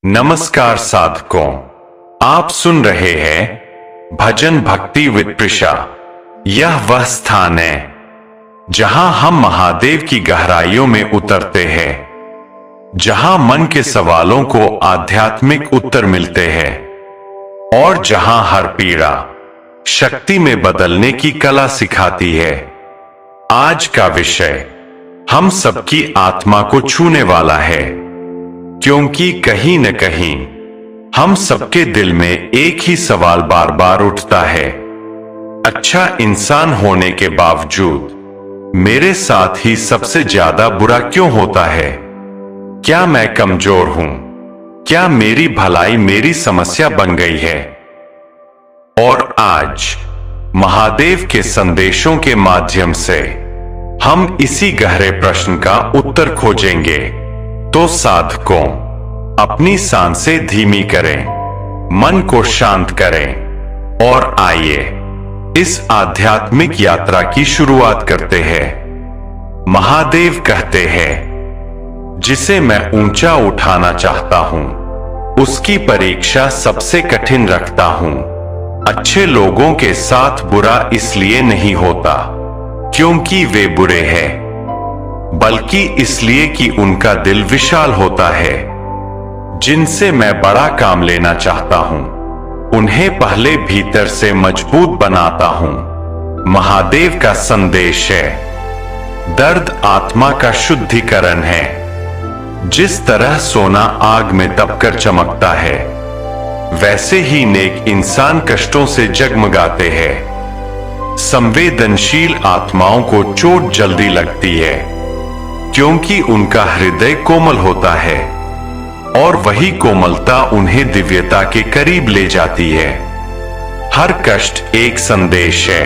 नमस्कार साधकों, आप सुन रहे हैं भजन भक्ति विद प्रिशा। यह वह स्थान है जहां हम महादेव की गहराइयों में उतरते हैं, जहां मन के सवालों को आध्यात्मिक उत्तर मिलते हैं और जहां हर पीड़ा शक्ति में बदलने की कला सिखाती है। आज का विषय हम सबकी आत्मा को छूने वाला है, क्योंकि कहीं न कहीं हम सबके दिल में एक ही सवाल बार बार उठता है, अच्छा इंसान होने के बावजूद मेरे साथ ही सबसे ज्यादा बुरा क्यों होता है? क्या मैं कमजोर हूं? क्या मेरी भलाई मेरी समस्या बन गई है? और आज महादेव के संदेशों के माध्यम से हम इसी गहरे प्रश्न का उत्तर खोजेंगे। तो साधकों, अपनी सांसें धीमी करें, मन को शांत करें और आइए इस आध्यात्मिक यात्रा की शुरुआत करते हैं। महादेव कहते हैं, जिसे मैं ऊंचा उठाना चाहता हूं उसकी परीक्षा सबसे कठिन रखता हूं। अच्छे लोगों के साथ बुरा इसलिए नहीं होता क्योंकि वे बुरे हैं, बल्कि इसलिए कि उनका दिल विशाल होता है। जिनसे मैं बड़ा काम लेना चाहता हूं उन्हें पहले भीतर से मजबूत बनाता हूं। महादेव का संदेश है, दर्द आत्मा का शुद्धिकरण है। जिस तरह सोना आग में दबकर चमकता है, वैसे ही नेक इंसान कष्टों से जगमगाते हैं। संवेदनशील आत्माओं को चोट जल्दी लगती है क्योंकि उनका हृदय कोमल होता है और वही कोमलता उन्हें दिव्यता के करीब ले जाती है। हर कष्ट एक संदेश है,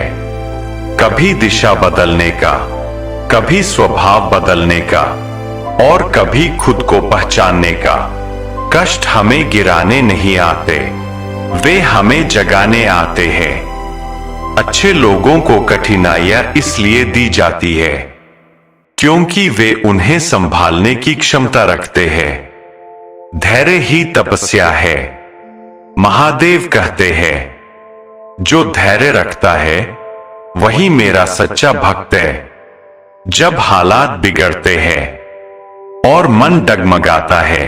कभी दिशा बदलने का, कभी स्वभाव बदलने का और कभी खुद को पहचानने का। कष्ट हमें गिराने नहीं आते, वे हमें जगाने आते हैं। अच्छे लोगों को कठिनाइयां इसलिए दी जाती है क्योंकि वे उन्हें संभालने की क्षमता रखते हैं। धैर्य ही तपस्या है। महादेव कहते हैं, जो धैर्य रखता है वही मेरा सच्चा भक्त है। जब हालात बिगड़ते हैं और मन डगमगाता है,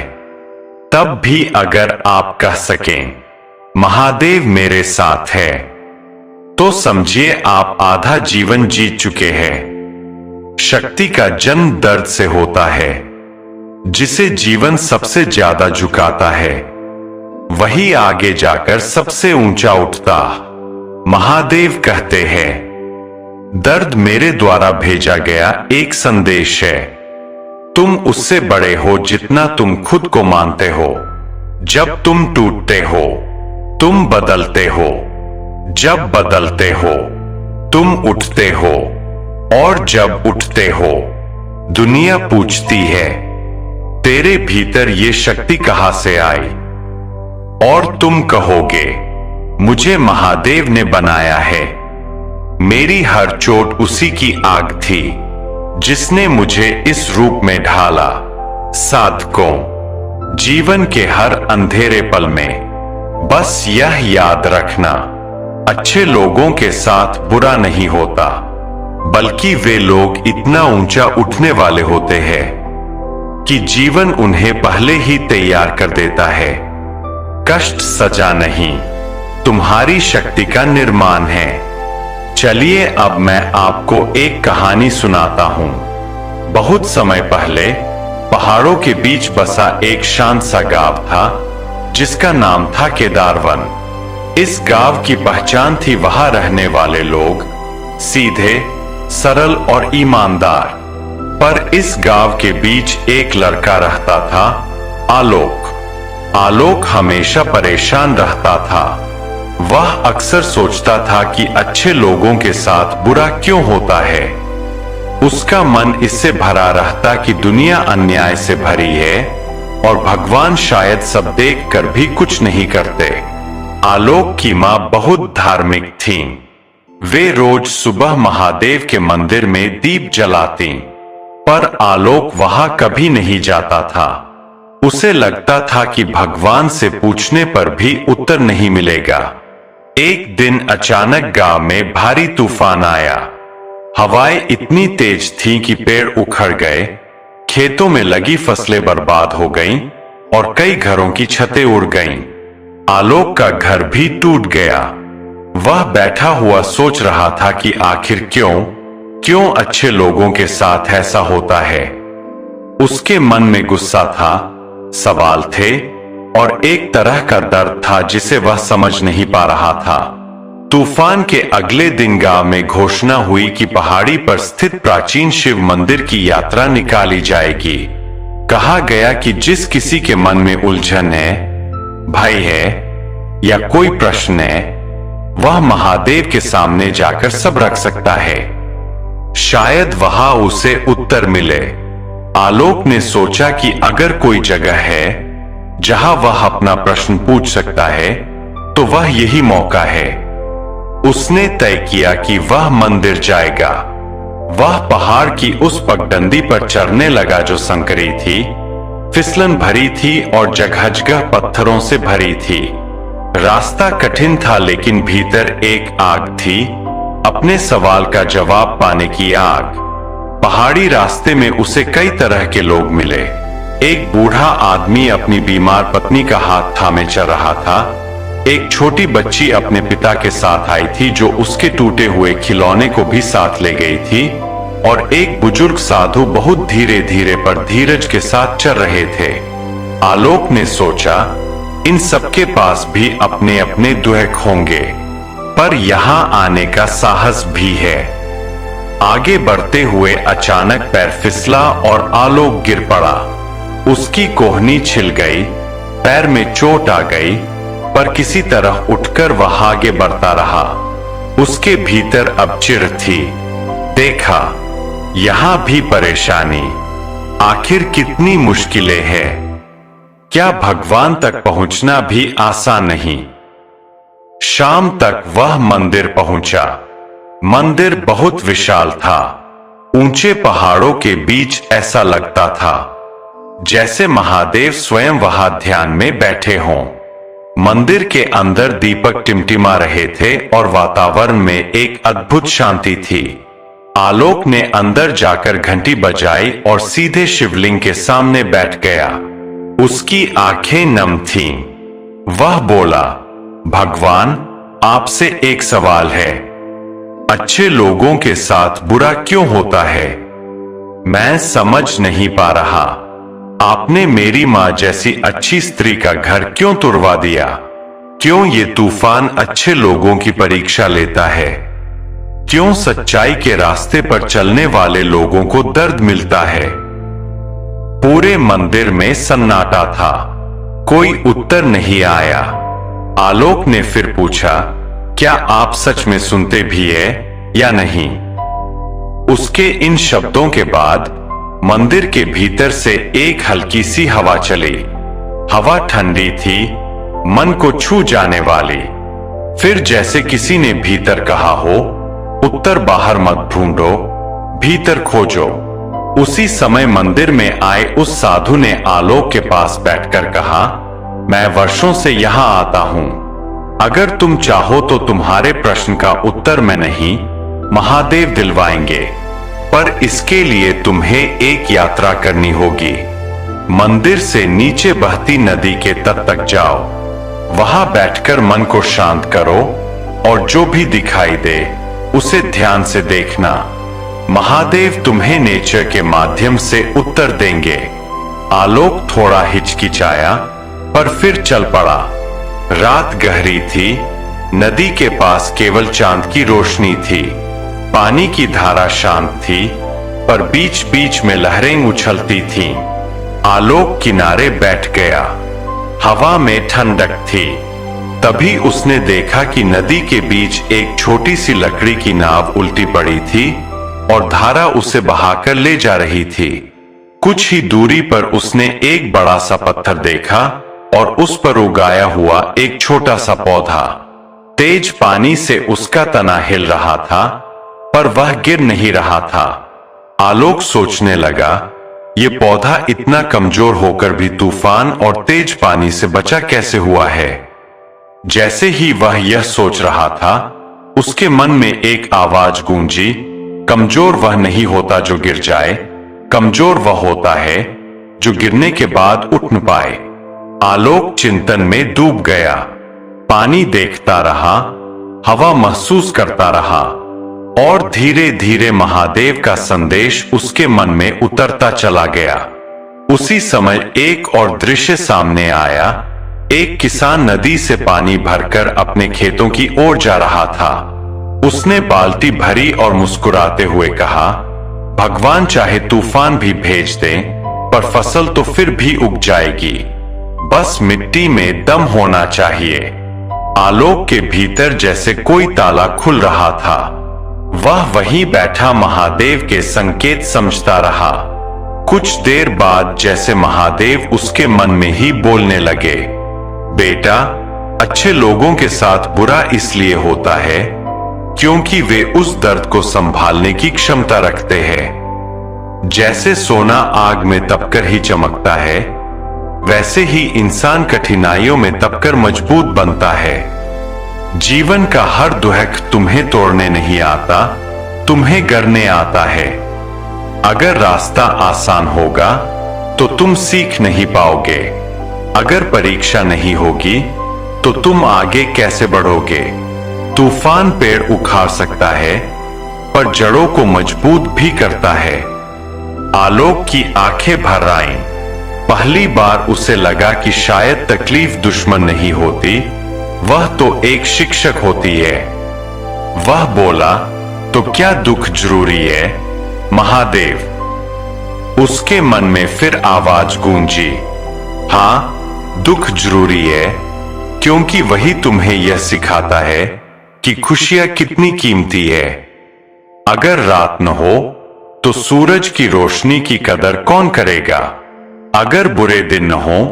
तब भी अगर आप कह सकें महादेव मेरे साथ है, तो समझिए आप आधा जीवन जीत चुके हैं। शक्ति का जन्म दर्द से होता है। जिसे जीवन सबसे ज्यादा झुकाता है वही आगे जाकर सबसे ऊंचा उठता। महादेव कहते हैं, दर्द मेरे द्वारा भेजा गया एक संदेश है। तुम उससे बड़े हो जितना तुम खुद को मानते हो। जब तुम टूटते हो तुम बदलते हो, जब बदलते हो तुम उठते हो और जब उठते हो दुनिया पूछती है, तेरे भीतर ये शक्ति कहां से आई? और तुम कहोगे, मुझे महादेव ने बनाया है। मेरी हर चोट उसी की आग थी जिसने मुझे इस रूप में ढाला। साधकों, जीवन के हर अंधेरे पल में बस यह याद रखना, अच्छे लोगों के साथ बुरा नहीं होता, बल्कि वे लोग इतना ऊंचा उठने वाले होते हैं कि जीवन उन्हें पहले ही तैयार कर देता है। कष्ट सजा नहीं, तुम्हारी शक्ति का निर्माण है। चलिए अब मैं आपको एक कहानी सुनाता हूं। बहुत समय पहले पहाड़ों के बीच बसा एक शांत सा गांव था जिसका नाम था केदारवन। इस गांव की पहचान थी वहां रहने वाले लोग सीधे, सरल और ईमानदार। पर इस गांव के बीच एक लड़का रहता था, आलोक। आलोक हमेशा परेशान रहता था। वह अक्सर सोचता था कि अच्छे लोगों के साथ बुरा क्यों होता है। उसका मन इससे भरा रहता कि दुनिया अन्याय से भरी है और भगवान शायद सब देखकर भी कुछ नहीं करते। आलोक की मां बहुत धार्मिक थीं। वे रोज सुबह महादेव के मंदिर में दीप जलाती, पर आलोक वहां कभी नहीं जाता था। उसे लगता था कि भगवान से पूछने पर भी उत्तर नहीं मिलेगा। एक दिन अचानक गांव में भारी तूफान आया। हवाएं इतनी तेज थीं कि पेड़ उखड़ गए, खेतों में लगी फसलें बर्बाद हो गईं और कई घरों की छतें उड़ गईं। आलोक का घर भी टूट गया। वह बैठा हुआ सोच रहा था कि आखिर क्यों अच्छे लोगों के साथ ऐसा होता है। उसके मन में गुस्सा था, सवाल थे और एक तरह का दर्द था जिसे वह समझ नहीं पा रहा था। तूफान के अगले दिन गांव में घोषणा हुई कि पहाड़ी पर स्थित प्राचीन शिव मंदिर की यात्रा निकाली जाएगी। कहा गया कि जिस किसी के मन में उलझन है, भय है या कोई प्रश्न है, वह महादेव के सामने जाकर सब रख सकता है। शायद वहां उसे उत्तर मिले। आलोक ने सोचा कि अगर कोई जगह है जहां वह अपना प्रश्न पूछ सकता है तो वह यही मौका है। उसने तय किया कि वह मंदिर जाएगा। वह पहाड़ की उस पगडंडी पर चढ़ने लगा जो संकरी थी, फिसलन भरी थी और जगह जगह पत्थरों से भरी थी। रास्ता कठिन था लेकिन भीतर एक आग थी, अपने सवाल का जवाब पाने की आग। पहाड़ी रास्ते में उसे कई तरह के लोग मिले। एक बूढ़ा आदमी अपनी बीमार पत्नी का हाथ थामे चल रहा था। एक छोटी बच्ची अपने पिता के साथ आई थी जो उसके टूटे हुए खिलौने को भी साथ ले गई थी, और एक बुजुर्ग साधु बहुत धीरे धीरे पर धीरज के साथ चल रहे थे। आलोक ने सोचा, इन सबके पास भी अपने अपने दुख होंगे, पर यहां आने का साहस भी है। आगे बढ़ते हुए अचानक पैर फिसला और आलोक गिर पड़ा। उसकी कोहनी छिल गई, पैर में चोट आ गई, पर किसी तरह उठकर वह आगे बढ़ता रहा। उसके भीतर अब चिढ़ थी। देखा, यहां भी परेशानी। आखिर कितनी मुश्किलें हैं। क्या भगवान तक पहुंचना भी आसान नहीं। शाम तक वह मंदिर पहुंचा। मंदिर बहुत विशाल था। ऊंचे पहाड़ों के बीच ऐसा लगता था जैसे महादेव स्वयं वहां ध्यान में बैठे हों। मंदिर के अंदर दीपक टिमटिमा रहे थे और वातावरण में एक अद्भुत शांति थी। आलोक ने अंदर जाकर घंटी बजाई और सीधे शिवलिंग के सामने बैठ गया। उसकी आंखें नम थीं। वह बोला, भगवान, आपसे एक सवाल है। अच्छे लोगों के साथ बुरा क्यों होता है? मैं समझ नहीं पा रहा। आपने मेरी मां जैसी अच्छी स्त्री का घर क्यों तुड़वा दिया? क्यों ये तूफान अच्छे लोगों की परीक्षा लेता है? क्यों सच्चाई के रास्ते पर चलने वाले लोगों को दर्द मिलता है? पूरे मंदिर में सन्नाटा था। कोई उत्तर नहीं आया। आलोक ने फिर पूछा, क्या आप सच में सुनते भी है या नहीं? उसके इन शब्दों के बाद मंदिर के भीतर से एक हल्की सी हवा चली। हवा ठंडी थी, मन को छू जाने वाली। फिर जैसे किसी ने भीतर कहा हो, उत्तर बाहर मत ढूंढो, भीतर खोजो। उसी समय मंदिर में आए उस साधु ने आलोक के पास बैठकर कहा, मैं वर्षों से यहां आता हूं। अगर तुम चाहो तो तुम्हारे प्रश्न का उत्तर मैं नहीं, महादेव दिलवाएंगे, पर इसके लिए तुम्हें एक यात्रा करनी होगी। मंदिर से नीचे बहती नदी के तट तक जाओ। वहां बैठकर मन को शांत करो और जो भी दिखाई दे उसे ध्यान से देखना। महादेव तुम्हें नेचर के माध्यम से उत्तर देंगे। आलोक थोड़ा हिचकिचाया, पर फिर चल पड़ा। रात गहरी थी। नदी के पास केवल चांद की रोशनी थी। पानी की धारा शांत थी, पर बीच बीच में लहरें उछलती थीं। आलोक किनारे बैठ गया। हवा में ठंडक थी। तभी उसने देखा कि नदी के बीच एक छोटी सी लकड़ी की नाव उल्टी पड़ी थी और धारा उसे बहाकर ले जा रही थी। कुछ ही दूरी पर उसने एक बड़ा सा पत्थर देखा और उस पर उगाया हुआ एक छोटा सा पौधा। तेज पानी से उसका तना हिल रहा था, पर वह गिर नहीं रहा था। आलोक सोचने लगा, ये पौधा इतना कमजोर होकर भी तूफान और तेज पानी से बचा कैसे हुआ है? जैसे ही वह यह सोच रहा था, उसके मन में एक आवाज गूंजी, कमजोर वह नहीं होता जो गिर जाए, कमजोर वह होता है जो गिरने के बाद उठ न पाए। आलोक चिंतन में डूब गया। पानी देखता रहा, हवा महसूस करता रहा और धीरे धीरे महादेव का संदेश उसके मन में उतरता चला गया। उसी समय एक और दृश्य सामने आया। एक किसान नदी से पानी भरकर अपने खेतों की ओर जा रहा था। उसने बाल्टी भरी और मुस्कुराते हुए कहा, भगवान चाहे तूफान भी भेज दे, पर फसल तो फिर भी उग जाएगी, बस मिट्टी में दम होना चाहिए। आलोक के भीतर जैसे कोई ताला खुल रहा था। वह वहीं बैठा महादेव के संकेत समझता रहा। कुछ देर बाद जैसे महादेव उसके मन में ही बोलने लगे, बेटा, अच्छे लोगों के साथ बुरा इसलिए होता है क्योंकि वे उस दर्द को संभालने की क्षमता रखते हैं। जैसे सोना आग में तपकर ही चमकता है, वैसे ही इंसान कठिनाइयों में तपकर मजबूत बनता है। जीवन का हर दुख तुम्हें तोड़ने नहीं आता, तुम्हें गढ़ने आता है। अगर रास्ता आसान होगा तो तुम सीख नहीं पाओगे। अगर परीक्षा नहीं होगी तो तुम आगे कैसे बढ़ोगे? तूफान पेड़ उखाड़ सकता है, पर जड़ों को मजबूत भी करता है। आलोक की आंखें भर आईं। पहली बार उसे लगा कि शायद तकलीफ दुश्मन नहीं होती, वह तो एक शिक्षक होती है। वह बोला, तो क्या दुख जरूरी है महादेव? उसके मन में फिर आवाज गूंजी, हाँ, दुख जरूरी है, क्योंकि वही तुम्हें यह सिखाता है कि खुशियां कितनी कीमती है। अगर रात न हो तो सूरज की रोशनी की कदर कौन करेगा? अगर बुरे दिन न हो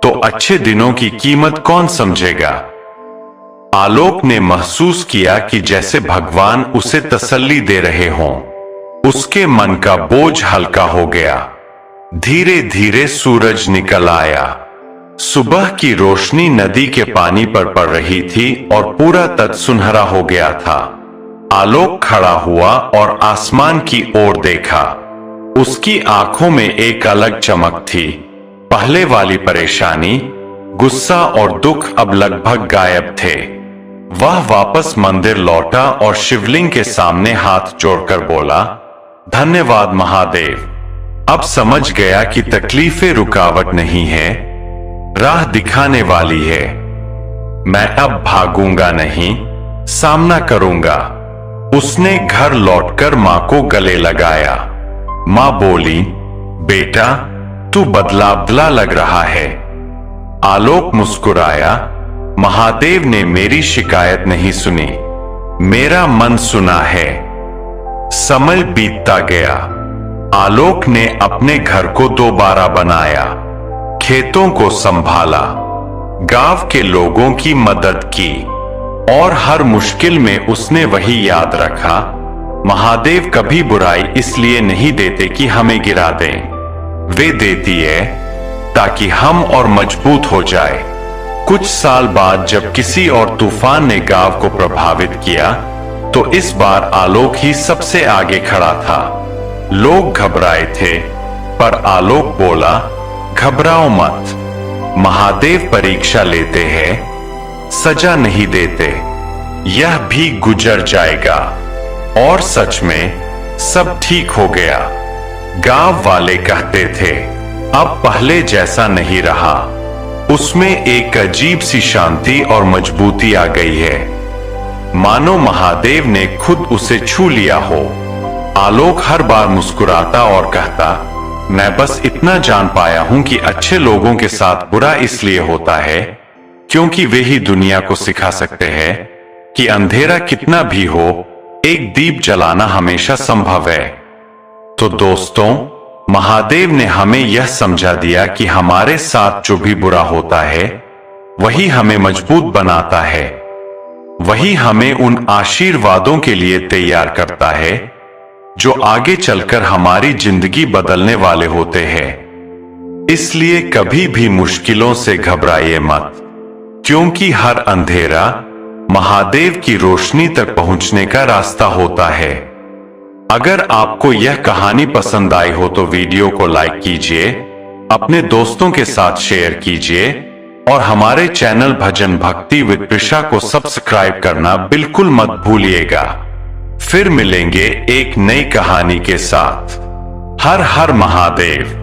तो अच्छे दिनों की कीमत कौन समझेगा? आलोक ने महसूस किया कि जैसे भगवान उसे तसल्ली दे रहे हों। उसके मन का बोझ हल्का हो गया। धीरे धीरे सूरज निकल आया। सुबह की रोशनी नदी के पानी पर पड़ रही थी और पूरा तट सुनहरा हो गया था। आलोक खड़ा हुआ और आसमान की ओर देखा। उसकी आंखों में एक अलग चमक थी। पहले वाली परेशानी, गुस्सा और दुख अब लगभग गायब थे। वह वापस मंदिर लौटा और शिवलिंग के सामने हाथ जोड़कर बोला, धन्यवाद महादेव। अब समझ गया कि तकलीफें रुकावट नहीं है, राह दिखाने वाली है। मैं अब भागूंगा नहीं, सामना करूंगा। उसने घर लौटकर मां को गले लगाया। मां बोली, बेटा, तू बदला लग रहा है। आलोक मुस्कुराया, महादेव ने मेरी शिकायत नहीं सुनी, मेरा मन सुना है। समय बीतता गया। आलोक ने अपने घर को दोबारा बनाया, खेतों को संभाला, गांव के लोगों की मदद की और हर मुश्किल में उसने वही याद रखा, महादेव कभी बुराई इसलिए नहीं देते कि हमें गिरा दें, वे देती है ताकि हम और मजबूत हो जाए। कुछ साल बाद जब किसी और तूफान ने गांव को प्रभावित किया, तो इस बार आलोक ही सबसे आगे खड़ा था। लोग घबराए थे, पर आलोक बोला, घबराओ मत, महादेव परीक्षा लेते हैं, सजा नहीं देते, यह भी गुजर जाएगा। और सच में सब ठीक हो गया। गांव वाले कहते थे, अब पहले जैसा नहीं रहा, उसमें एक अजीब सी शांति और मजबूती आ गई है, मानो महादेव ने खुद उसे छू लिया हो। आलोक हर बार मुस्कुराता और कहता, मैं बस इतना जान पाया हूं कि अच्छे लोगों के साथ बुरा इसलिए होता है क्योंकि वे ही दुनिया को सिखा सकते हैं कि अंधेरा कितना भी हो, एक दीप जलाना हमेशा संभव है। तो दोस्तों, महादेव ने हमें यह समझा दिया कि हमारे साथ जो भी बुरा होता है, वही हमें मजबूत बनाता है, वही हमें उन आशीर्वादों के लिए तैयार करता है जो आगे चलकर हमारी जिंदगी बदलने वाले होते हैं। इसलिए कभी भी मुश्किलों से घबराइए मत, क्योंकि हर अंधेरा महादेव की रोशनी तक पहुंचने का रास्ता होता है। अगर आपको यह कहानी पसंद आई हो तो वीडियो को लाइक कीजिए, अपने दोस्तों के साथ शेयर कीजिए और हमारे चैनल भजन भक्ति विद प्रिशा को सब्सक्राइब करना बिल्कुल मत भूलिएगा। फिर मिलेंगे एक नई कहानी के साथ। हर हर महादेव।